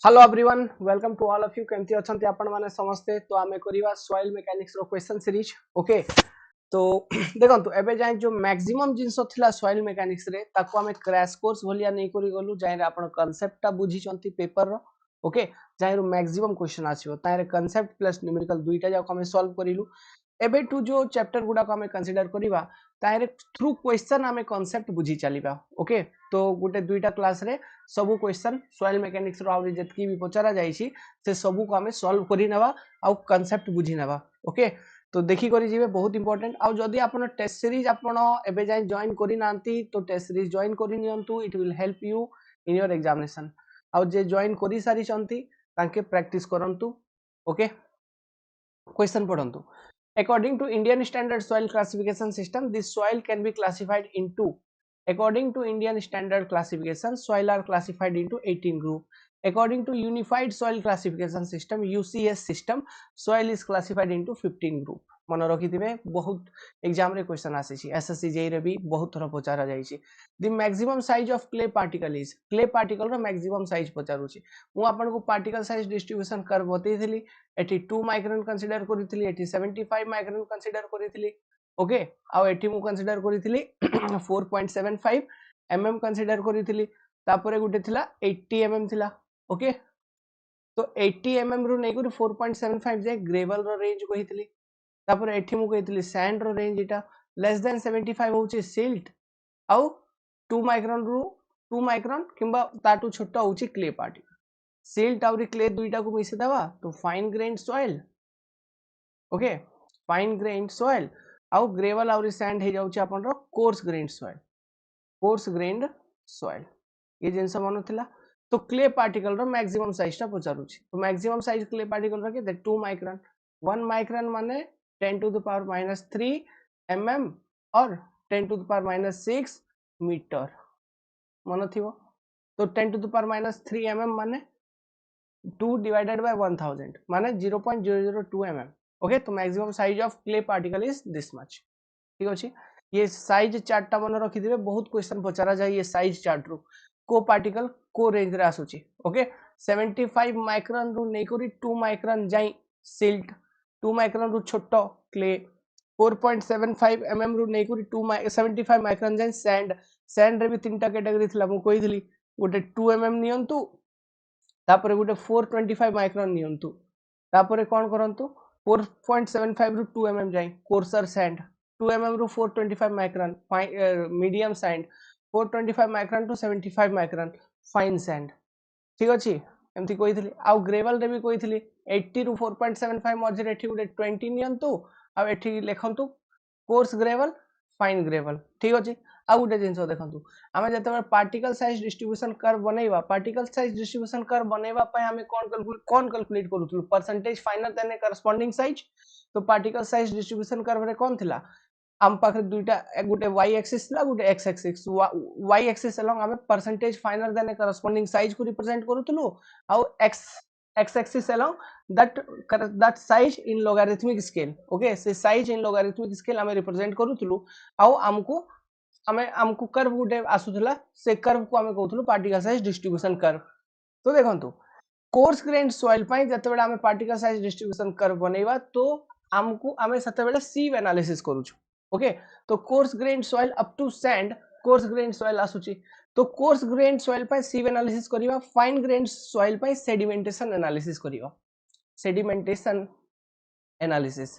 hello everyone welcome to all of you केमती अछंती आपण माने समस्ते तो आमे करिवा सॉइल मैकेनिक्स रो क्वेश्चन सीरीज ओके तो देखंतु एबे जाय जो मैक्सिमम जिंसो थिला सॉइल मैकेनिक्स रे ताको आमे क्रैश कोर्स भलिया नै करि गलु जाय रे आपण कांसेप्ट ता बुझी चंती पेपर रो ओके जाय रो मैक्सिमम क्वेश्चन आसीबो ताय रे कांसेप्ट प्लस न्यूमेरिकल दुईटा जाको आमे सॉल्व करिलु एबे टू जो चैप्टर गुडा को आमे कंसीडर करिवा ताय थ्रू क्वेश्चन आमे कांसेप्ट बुझी चलीबा ओके तो गुटे दुईटा क्लास रे सबु क्वेश्चन सॉइल मैकेनिक्स रो आउरी जतकी भी पचरा जाईची से सबु को आमे सॉल्व करि नेबा आ कांसेप्ट बुझी नेबा ओके तो देखि करि जिवे बहुत इंपोर्टेंट आ जदी आपण टेस्ट सीरीज आपण एबे जाय जॉइन करि नांती तो टेस्ट सीरीज जॉइन करि नियंतु it will help you in your examination आ जे जॉइन करि सारी चंती तांके प्रैक्टिस करंतु ओके क्वेश्चन पढंतु according to Indian standard soil classification system this soil can be classified into according to Indian standard classification soil are classified into 18 group according to unified soil classification system UCS system soil is classified into 15 group मन रखिथिबे बहुत exam रे question आसीची SSC JE रे भी बहुत थरा पचारा जाईची the maximum size of clay particle रो मैक्सिमम साइज पचारुची मु आपन को पार्टिकल साइज डिस्ट्रीब्यूशन कर्व बतैथिली एटी 2 माइक्रोन कंसीडर करिथिली एटी 75 माइक्रोन कंसीडर करिथिली ओके आ एटी मु कंसीडर करिथिली 4.75 mm कंसीडर करिथिली तापरे गुटे थिला 80 mm थिला ओके तो 80 mm रु नै करी 4.75 जे ग्रेवल रो रेंज कहिथिली तापर एठी मु कहिथिली सैंड रो रेंज इटा लेस देन 75 होची सिल्ट आउ 2 माइक्रोन रु 2 माइक्रोन किंबा ताटू छोटा होची क्ले पार्टिकल सिल्ट आउरी क्ले दुईटा को मिसे दवा तो fine grained soil okay fine grained soil आउ ग्रेवल आउरी सैंड हे जाउची आपन रो कोर्स ग्रेन्ड सॉइल ये जिंस मन थिला तो क्ले पार्टिकल रो मैक्सिमम साइज ता पचारुची तो मैक्सिमम साइज क्ले पार्टिकल रो के 2 माइक्रोन 1 माइक्रोन माने 10 to the power minus 3 mm और 10 to the power minus 6 metre मन थिवो तो 10 to the power minus 3 mm माने 2 divided by 1000 माने 0.002 mm ओके तो maximum size of clay particle is this much ठीक अछि ये साइज चार्ट ता मन रखि दिबे बहुत क्वेश्चन पचारा जाय ये साइज चार्ट रो को पार्टिकल को रेंज रे आसुची ओके 75 माइक्रोन रु नै करी 2 माइक्रोन जाई सिल्ट 2 माइक्रोन रु छोटो क्ले 4.75 mm रु नै करी 75 माइक्रोन जाई सैंड रे भी तीनटा कैटेगरी थिला मु कहिथिली गोटे 2 mm नियंतु तापरे गोटे 425 माइक्रोन नियंतु तापरे कोन करंतु 4.75 रु 2 mm जाई कोर्सर सैंड 2 mm रु 425 micron medium sand 425 micron to 75 micron fine sand ठीक अछि एमती कहिथिली आ ग्रेवल रे भी कहिथिली 80 रु 4.75 मझरे एठी गोटे 20 नियंतु आ एठी लेखंतु कोर्स ग्रेवल फाइन ग्रेवल ठीक अछि आ गोटे जिंस देखंतु आमे जते पार्टिकल साइज डिस्ट्रीब्यूशन कर्व बनेबा पार्टिकल साइज डिस्ट्रीब्यूशन कर्व बनेबा पय हमें कोन कैलकुलेट करूथु परसेंटेज फाइनल देने करस्पोंडिंग साइज तो पार्टिकल साइज डिस्ट्रीब्यूशन कर्व रे कोन थिला आम पाखे दुईटा गोटे y एक्सिस थिला गोटे x axis y axis along हमें परसेंटेज फाइनल देने करस्पोंडिंग साइज को रिप्रेजेंट करूथुलु आ x axis along that size in logarithmic scale okay से साइज इन लोगारिथमिक स्केल हमें रिप्रेजेंट करूथुलु आ हमको कर्व गुटे आसुथला से कर्व को हमें कहथुलु पार्टिकल साइज डिस्ट्रीब्यूशन कर्व तो देखंतु कोर्स ग्रेन्ड सॉइल पय जते बेला हमें पार्टिकल साइज डिस्ट्रीब्यूशन कर्व बनेबा तो हमको हमें सते बेला सीव एनालिसिस करूछु ओके तो coarse grained soil up to sand coarse grained soil आसुची तो कोर्स ग्रेन्ड सॉइल पय सीव एनालिसिस करिवा फाइन ग्रेन्ड सॉइल पय सेडिमेंटेशन एनालिसिस करिवा सेडिमेंटेशन एनालिसिस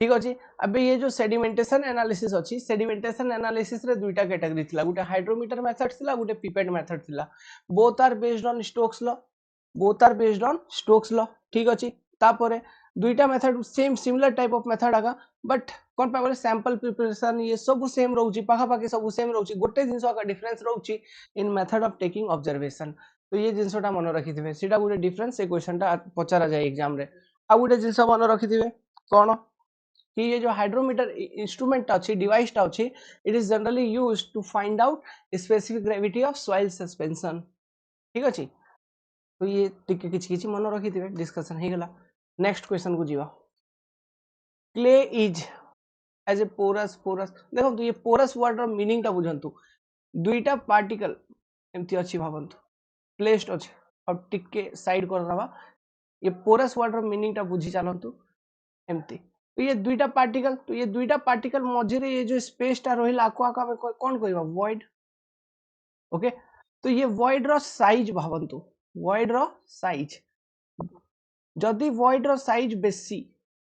ठीक अछि अबे ये जो सेडिमेंटेशन एनालिसिस अछि सेडिमेंटेशन एनालिसिस रे दुईटा कैटेगरी थिला गुटे हाइड्रोमीटर मेथड थिला गुटे पिपेट मेथड थिला both are based on Stokes law ठीक अछि तापरे दुईटा method same similar type of method आगा बट कोन पाबले सैंपल प्रिपरेशन ये सब सेम रहउची पाखा पाखी सब सेम रहउची गोटे जिंसो का डिफरेंस रहउची in method of taking observation तो ये जिंसोटा मन रखिथिबे सीटा गुटे डिफरेंस से क्वेश्चनटा पचारा जाय एग्जाम रे आ गुटे जिंसो मन रखिथिबे कोन कि ये जो हाइड्रोमीटर इंस्ट्रूमेंट अच्छी डिवाइस अच्छी it is generally used to find out specific gravity of soil suspension ठीक अछि तो ये टिके किछि मन रखिथिबे डिस्कशन हे गेला नेक्स्ट क्वेश्चन को जीवा clay is as a porous देखो तो ये पोरस वर्ड रो मीनिंग ता बुझंतु दुईटा पार्टिकल एमती अछि भाबंतु प्लेस्ड अछि अब टिके साइड कर दबा ये पोरस वर्ड रो मीनिंग टा बुझी चलंतु एमती तो ये दुईटा पार्टिकल मझिरे ये जो स्पेस टा रहिला आको आको हमें कोन कहबा वॉइड ओके तो ये वॉइड रो साइज भावंतु वॉइड रो साइज जदि वॉइड रो साइज बेसी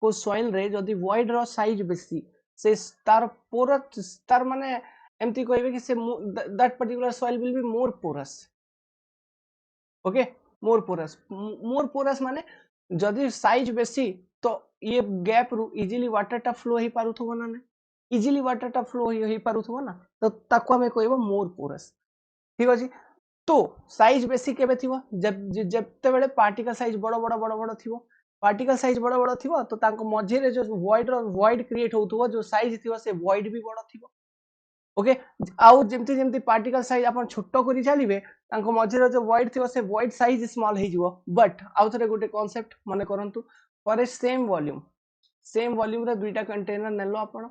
को सॉइल रे जदि वॉइड रो साइज बेसी से तार पोरस तार माने एमती कहबे कि से that particular soil will be more porous okay more porous माने जदि साइज बेसी तो ये गैप रु इजीली वाटर टा फ्लो ही पारुथबो ना इजीली वाटर टा फ्लो ही पारुथबो ना तो ताको हमें कहबो मोर पोरस ठीक अछि तो साइज बेसी केबे थिबो जब जबते बेले पार्टिकल साइज बड़ बड़ बड़ बड़ थिबो पार्टिकल साइज बड़ बड़ थिबो तो ताको मझिरे जो वॉइड क्रिएट होउथबो जो साइज थिबो से वॉइड भी बड़ थिबो ओके आउ जेमती जेमती पार्टिकल साइज अपन छोटो करी चलिबे तांको मझिरे जो वॉइड थिबो से वॉइड साइज स्मॉल हे जिवो बट आउ थरे गोटे कांसेप्ट माने करंतु फॉर ए सेम वॉल्यूम रे दुईटा कंटेनर नेलो आपण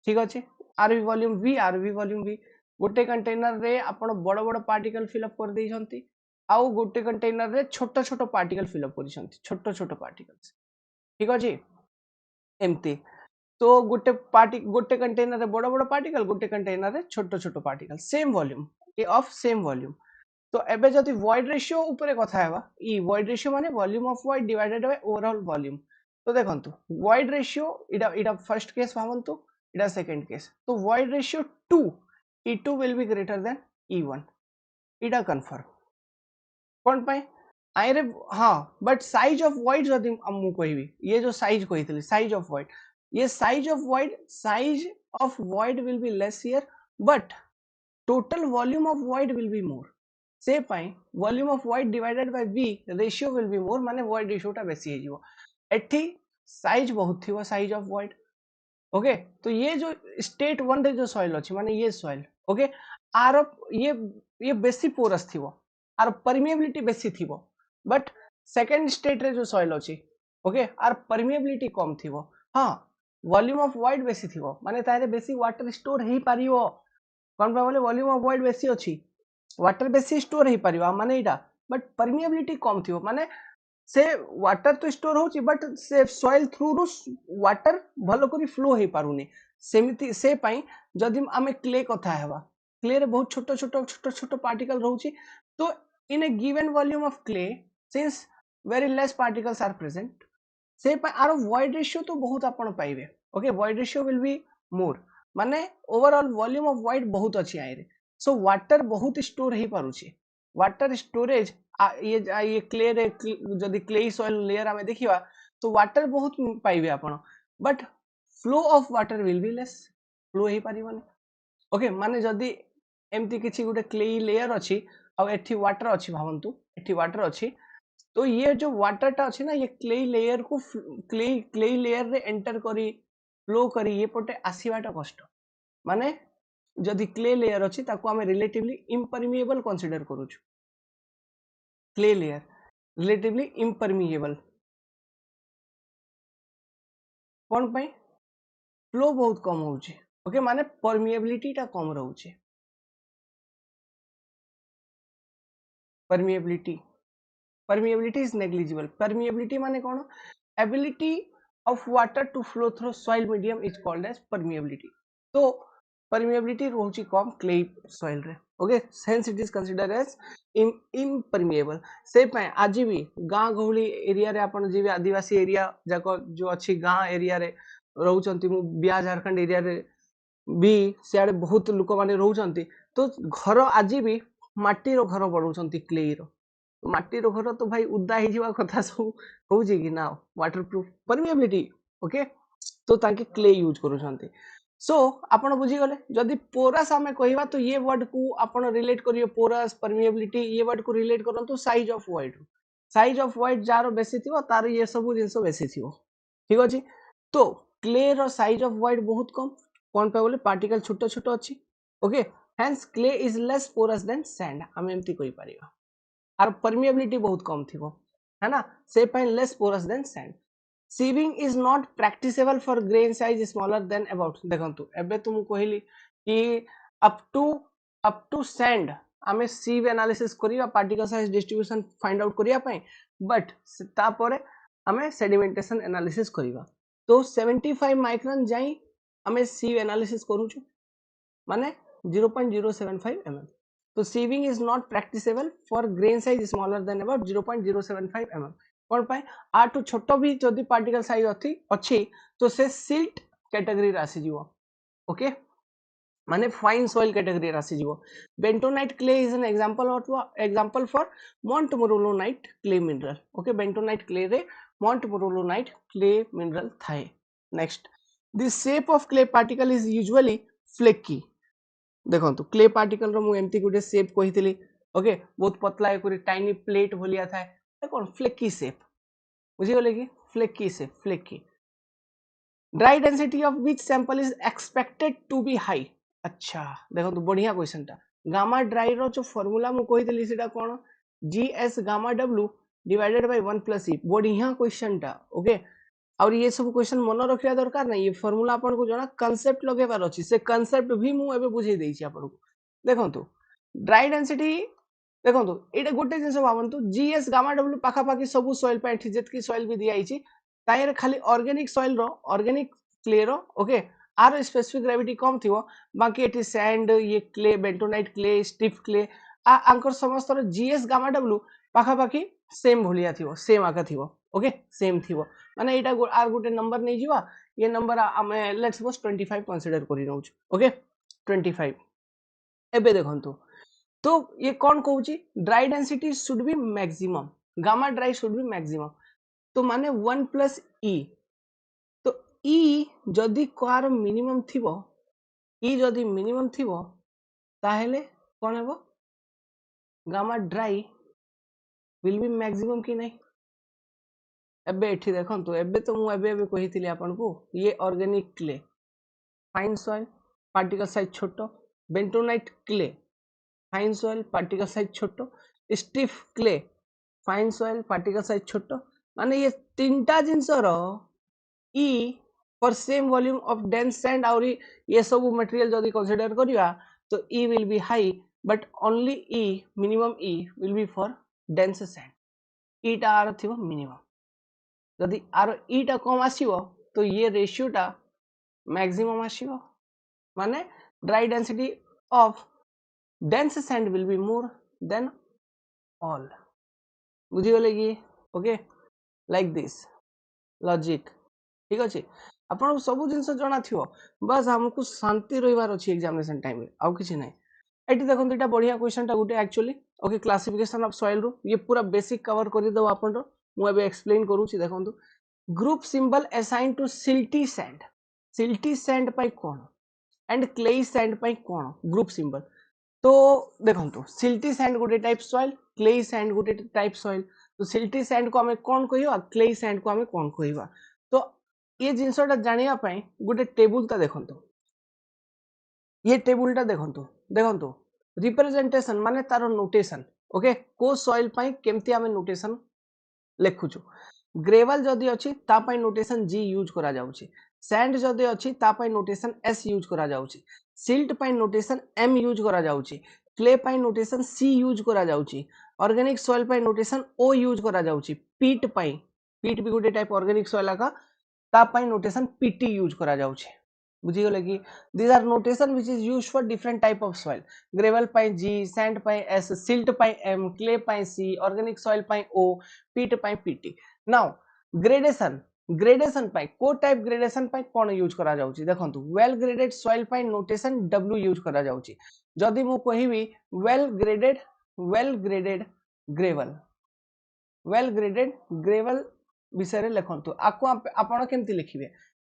ठीक अछि आरवी वॉल्यूम वी गोटे कंटेनर रे आपण बड़ बड़ पार्टिकल फिल अप कर दै छंती आउ गोटे कंटेनर रे छोट छोट पार्टिकल फिल अप करी छंती छोट पार्टिकल्स ठीक अछि एमती तो गोटे कंटेनर रे बड़ बड़ पार्टिकल गोटे कंटेनर रे छोट particle same volume of same volume तो एबे जदि वॉइड रेशियो ऊपर कथा हेबा ई वॉइड रेशियो माने volume of void divided by overall volume तो देखंतु वॉइड रेशियो इडा फर्स्ट केस भावंतु इडा सेकंड केस तो void ratio 2 E2 will be greater than E1 इडा कंफर्म कोन पाए आइरे हां बट साइज ऑफ वॉइड जदि हम कहबी ये जो साइज कहितली साइज ऑफ वॉइड ये size of void will be less here but total volume of void will be more से पाई volume of void divided by v ratio will be more माने void ratio टा बेसी हे जिवो एठी size बहुत थिवो size of void okay तो ये जो स्टेट 1 रे जो सॉइल अछि माने ये सॉइल ओके आर ये बेसी पोरस थिवो आर परमिएबिलिटी बेसी थिवो बट सेकंड स्टेट रे जो सॉइल अछि ओके आर परमिएबिलिटी कम थिवो हां वॉल्यूम ऑफ void बेसी थिवो माने तारे बेसी वाटर स्टोर हे पारिवो कौन बोले वॉल्यूम ऑफ वॉइड बेसी अछि वाटर बेसी स्टोर हे परिबा माने इटा बट परमिएबिलिटी कम थियो माने से वाटर तो स्टोर होची बट से सॉइल थ्रू रु वाटर भलो करी फ्लो हे पारुनी सेमिति से पई जदि आमे क्ले कथा हेबा क्ले रे बहुत छोट पार्टिकल रहउची तो in a given volume of clay since very less particles are present से आर वॉइड रेशियो तो बहुत आपण पाइबे okay void ratio will be more माने ओवरऑल वॉल्यूम ऑफ वाइड बहुत अच्छी आए सो वाटर बहुत स्टोर हे पारुची वाटर स्टोरेज ये क्ले रे जदि क्ले सॉइल लेयर आमे देखिबा तो वाटर बहुत पाइबे आपण but flow of water will be less flow हे पारिबनी ओके माने जदि एमती किछि गुटे क्ले लेयर अछि आ एठी वाटर अछि भावंतु एठी वाटर अछि तो ये जो वाटर टा अछि ना ये क्ले लेयर को क्ले लेयर रे एंटर करी फ्लो करी ये पटे आसीबाटा कष्ट माने जदि क्ले लेयर अछि ताको हमें रिलेटिवली इम्परमिएबल कंसीडर करूछु क्ले लेयर रिलेटिवली इम्परमिएबल कोन पई फ्लो बहुत कम होउची ओके माने परमिएबिलिटी टा कम रहउची परमिएबिलिटी इज नेग्लिजिबल परमिएबिलिटी माने कोन ability of water to flow through soil medium is called as permeability तो परमिएबिलिटी रहउची कम क्ले सॉइल रे okay hence it is considered as impermeable से पय आज भी गां गहली एरिया रे आपण जे आदिवासी एरिया जाको जो अछि गां एरिया रे रहउचंती मु बिया झारखंड एरिया रे भी सियाड़े बहुत लोक माने रहउचंती तो घर आज भी माटी रो घर बनउचंती क्ले रो माटी रो घर तो भाई उदा ही जीवा कथा सब होउची कि ना वाटर प्रूफ परमिएबिलिटी ओके तो ताके क्ले यूज करूछंती सो आपण बुझी गले जदि पोरस हमें कहबा तो ये वर्ड को आपण रिलेट करियो पोरस परमिएबिलिटी ये वर्ड को रिलेट करंतु साइज ऑफ वाइड जारो बेसी थिवो तार ये सब जिंस बेसी थिवो ठीक अछि तो क्ले रो साइज ऑफ वाइड बहुत कम कोन पे बोले पार्टिकल छोटो छोटो अछि okay hence clay is less porous than sand हम एमती कहि परिबा आर परमिएबिलिटी बहुत कम थिवो है ना से पय less porous than sand sieving is not practicable for grain size smaller than about देखंतु एबे तुम कहली कि up to sand आमे sieve एनालिसिस करिया particle size distribution find out करिया पई बट तापरे आमे सेडिमेंटेशन एनालिसिस करिवा तो 75 माइक्रोन जाई आमे sieve एनालिसिस करूछु माने 0.075 mm तो sieving is not practicable for grain size smaller than about 0.075 mm कोन पाए आटू छोटो भी जदी पार्टिकल साइज अछि तो से सिल्ट कैटेगरी रासी जीवो ओके माने फाइन सॉइल कैटेगरी रासी जीवो bentonite clay is an example for montmorillonite clay mineral okay bentonite clay रे मोंटमोरोलोनाइट क्ले मिनरल थाए next the shape of clay particle is usually flaky देखो तो क्ले पार्टिकल रो मु एमती गुटे शेप कहितली ओके बहुत पतला एक टाइनी प्लेट भलिया थाए कोन फ्लेकी शेप बुझी गले कि flaky shape flaky dry density of which sample is expected to be high अच्छा देखो तो बढ़िया क्वेश्चन टा गामा ड्राई रो जो फार्मूला मु कहितली सेटा कोन GS gamma W divided by 1 + E बढ़िया क्वेश्चन टा ओके और ये सब क्वेश्चन मन रखिया दरकार नहीं ये फार्मूला आपन को जना कांसेप्ट लगेबार अछि से कांसेप्ट भी मु एबे बुझे देछि आपन को देखंतु ड्राई डेंसिटी देखंतु एटा गोटे जिंस भाबंतु जीएस गामा डब्ल्यू पाखा पाखी सब सॉइल पे एठी जेतकी सॉइल भी दिया आइछि तायर खाली ऑर्गेनिक सॉइल रो ऑर्गेनिक क्ले रो ओके आर स्पेसिफिक ग्रेविटी कम थिवो बाकी एठी सैंड ये clay bentonite clay stiff clay आंकर समस्त रो जीएस गामा डब्ल्यू पाखा पाखी सेम भलिया थिवो सेम आका थिवो ओके सेम थिवो माने एटा आर गोटे नंबर नै जिवा ये नंबर आमे लेट्स सपोज 25 कंसीडर करि नउछ ओके 25 एबे देखंतु तो ये कौन कहूची dry density should be maximum gamma dry should be maximum तो माने 1 + ई तो ई जदी कार मिनिमम थिवो ई जदी मिनिमम थिवो ताहेले कोन हेबो gamma dry will be maximum कि नहीं एबे एठी देखंतु एबे तो मु एबे कहितली आपन को ये organic clay fine soil particle size छोटो bentonite clay fine soil particle size छोटो stiff clay fine soil particle size छोटो माने ये तीनटा जिंस रो E for same volume of dense sand और ये सब मटेरियल जदी कंसीडर करिया तो E will be high but only E minimum E will be for dense sand ईटा आर थिबो मिनिमम जदि आर ईटा कम आसीबो तो ये रेशियो टा मैक्सिमम आसीबो माने dry density of dense sand will be more than all बुझी गले कि ओके लाइक दिस लॉजिक ठीक अछि आपण सब जिंस जणा थियो बस हमकु शांति रहिबार अछि एग्जामिनेशन टाइम रे आउ किछि नै एटी देखन एटा बढ़िया क्वेश्चन टा गुटे actually okay classification of soil रो ये पूरा बेसिक कवर करि दो आपण रो मु एबे एक्सप्लेन करूची देखंतु group symbol assign to silty sand पाई कोन एंड क्लेई सैंड पाई कोन ग्रुप सिंबल तो देखंतु सिल्टी सैंड गोटे टाइप सॉइल क्लेई सैंड गोटे टाइप सॉइल तो सिल्टी सैंड को हमें कौन कहिबा क्लेई सैंड को हमें कौन कहिबा तो ये जिंसटा जानिया पई गोटे टेबुल ता देखंतु ये टेबुल ता देखंतु रिप्रेजेंटेशन माने तारो नोटेशन ओके को सॉइल पई केमती हमें नोटेशन लेखुछु ग्रेवल जदी अछि ता पई नोटेशन जी यूज करा जाउछि सैंड जदी अछि ता पई नोटेशन एस यूज करा जाउछि सिल्ट पई नोटेशन एम यूज करा जाउछि क्ले पई नोटेशन सी यूज करा जाउछि ऑर्गेनिक सॉइल पई नोटेशन ओ यूज करा जाउछि पीट भी गोटे टाइप ऑर्गेनिक सॉइल का ता पई नोटेशन पीटी यूज करा जाउछि बुझी गले कि these are notation which is used for different type of soil gravel pi G sand pi S silt pi M clay pi C organic soil pi O peat pi PT now gradation पाई को type gradation पाई कोन use करा जाउची देखंतु well graded soil पाई notation W use करा जाउची जदी मु कहिबी well graded gravel विषय रे लिखंतु आको आपण केमति लिखिबे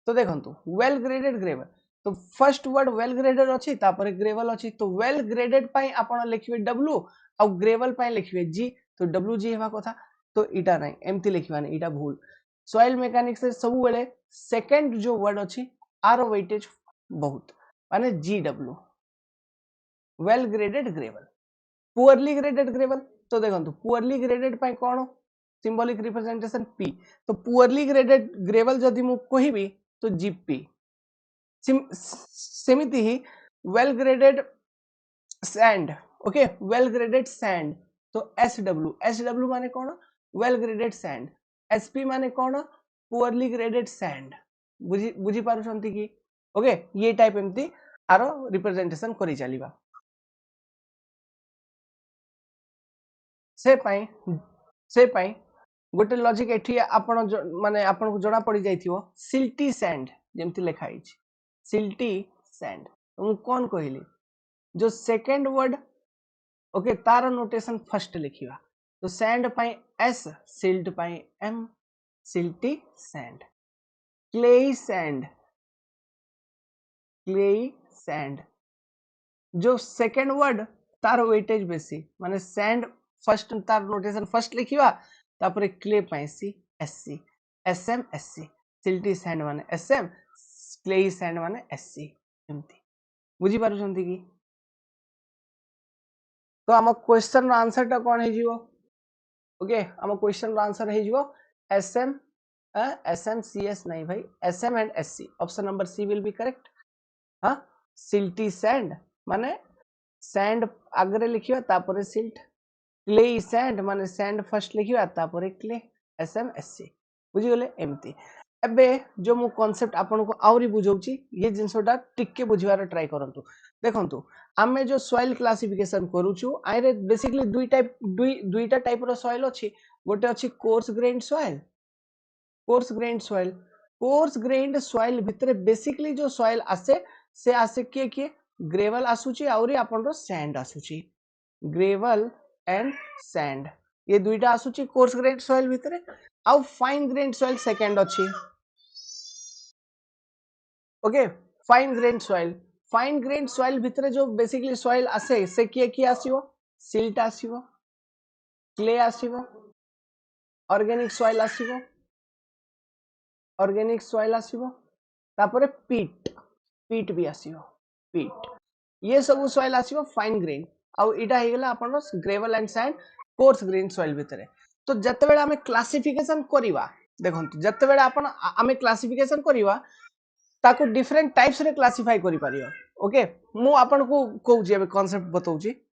तो देखंतु वेल ग्रेडेड ग्रेवल तो फर्स्ट वर्ड वेल ग्रेडेड अछि तापर ग्रेवल अछि तो वेल ग्रेडेड पाई आपण लिखिबे W और ग्रेवल पाई लिखिबे G तो WG हेबा कथा तो इटा नै एमति लिखिबा नै इटा भूल सॉइल मैकेनिक्स से सब बेले सेकंड जो वर्ड अछि आर वेटेज बहुत माने GW well graded gravel poorly graded gravel तो देखंतु पुअरली ग्रेडेड पाई कोन सिंबॉलिक रिप्रेजेंटेशन P तो पुअरली ग्रेडेड ग्रेवल जदी मु कहिबी तो GP सेमिति ही well graded sand okay well graded sand तो SW माने कौन वेल ग्रेडेड सैंड SP माने कौन पुअरली ग्रेडेड सैंड बुझी पारुछंती कि ओके ये टाइप एमती आरो रिप्रेजेंटेशन करी चलीबा से पाई गोटे लॉजिक एठी आपण माने आपण को जणा पड़ी जाइथियो सिल्टी सैंड जेमती लिखा हिच सिल्टी सैंड तो कौन कहली जो सेकंड वर्ड ओके तार नोटेशन फर्स्ट लिखिवा तो सैंड पाई S सिल्ट पाई M silty sand clayey sand जो सेकंड वर्ड तार वेटेज बेसी माने सैंड फर्स्ट तार नोटेशन फर्स्ट लिखिवा तापरे क्ले पाई C SC SM SC silty sand माने SM क्लेई सैंड माने SC एमती बुझी पारुछंती कि तो आम क्वेश्चन आंसर टा कौन है ओके आम क्वेश्चन आंसर है SM CS नहीं भाई SM and SC option number C will be correct हाँ सिल्टी सैंड माने सैंड आगरे लिखिवा तापरे सिल्ट क्ले सैंड माने सैंड फर्स्ट लिखिवा तापरे क्ले SM SC बुझी गले एमती एबे जो मु कांसेप्ट आपन को आउरी बुझौची ये जिंसोटा टिक्के बुझिवार ट्राई करंतु देखंतु आमे जो सॉइल क्लासिफिकेशन करूछु आइरे बेसिकली दुईटा टाइप रो सॉइल अछि गोटे अछि कोर्स ग्रेन्ड सॉइल भितरे बेसिकली जो सॉइल आसे से आसे के ग्रेवल आसुची आउरी आपन रो सैंड आसुची ग्रेवल एंड सैंड ये दुईटा आसुची कोर्स ग्रेन्ड सॉइल भितरे आउ फाइन ग्रेन्ड सॉइल सेकंड अछि ओके फाइन ग्रेन्ड सॉइल भितरे जो बेसिकली सॉइल आसे से किए आसीबो सिल्ट आसीबो क्ले आसीबो ऑर्गेनिक सॉइल आसीबो तापरे पीट भी आसीबो पीट ये सब सॉइल आसीबो फाइन ग्रेन आउ इटा हे गेला आपन gravel and sand coarse grain soil भितरे तो जते बेला हमें क्लासिफिकेशन करिवा देखंतु जते बेला आपन हमें क्लासिफिकेशन करिवा ताको डिफरेंट टाइप्स रे क्लासिफाई करि परियो ओके मु आपन को कहू जे कांसेप्ट बताउची